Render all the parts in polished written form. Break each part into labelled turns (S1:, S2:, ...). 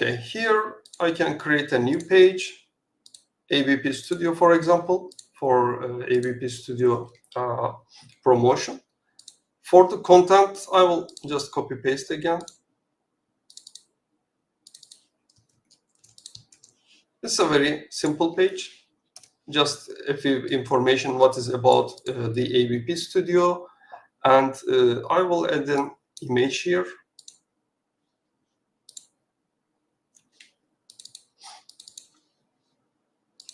S1: Okay, here I can create a new page, ABP Studio, for example, for ABP Studio promotion. For the content, I will just copy paste again. It's a very simple page, just a few information what is about the ABP Studio, and I will add an image here.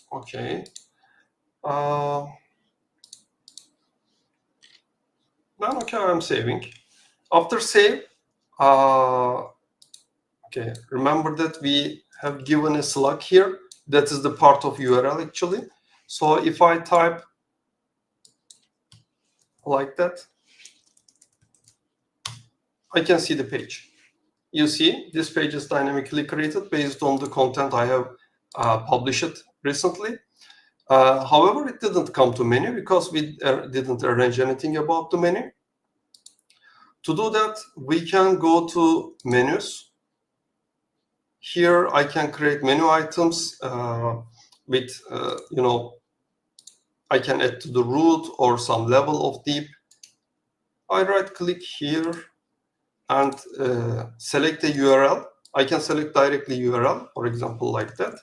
S1: Okay. Then okay, I'm saving. After save, okay, remember that we have given a slug here. That is the part of URL actually. So if I type like that, I can see the page. You see, this page is dynamically created based on the content I have published recently. However, it didn't come to menu because we didn't arrange anything about the menu. To do that, we can go to menus. Here, I can create menu items with, I can add to the root or some level of deep. I right-click here and select a URL. I can select directly URL, for example, like that.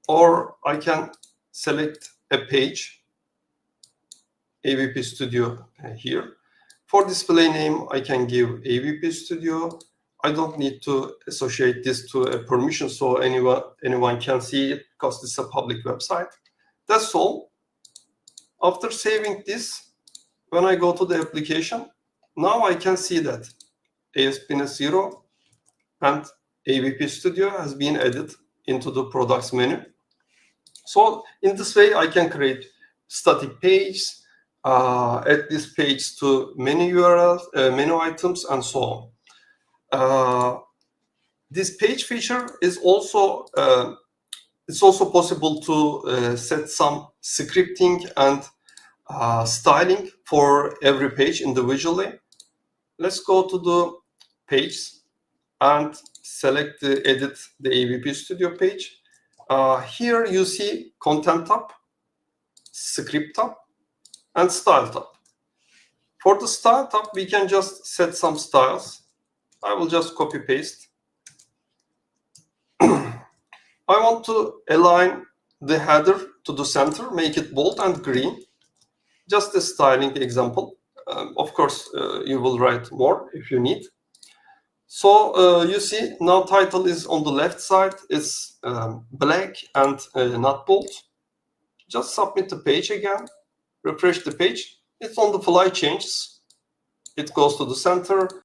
S1: Or I can select a page, ABP Studio here. For display name, I can give ABP Studio. I don't need to associate this to a permission so anyone can see it because this is a public website. That's all. After saving this, when I go to the application, now I can see that ASP NET 0 and ABP Studio has been added into the products menu. So in this way, I can create static pages, add this page to many URLs, menu items, and so on. This page feature is also it's also possible to set some scripting and styling for every page individually. Let's go to the page and select the edit the ABP Studio page. Here you see content tab, script tab, and style tab. For the style tab, we can just set some styles. I will just copy paste. I want to align the header to the center, make it bold and green. Just a styling example. Of course, you will write more if you need. So you see now title is on the left side. It's black and not bold. Just submit the page again. Refresh the page. It's on the fly changes. It goes to the center.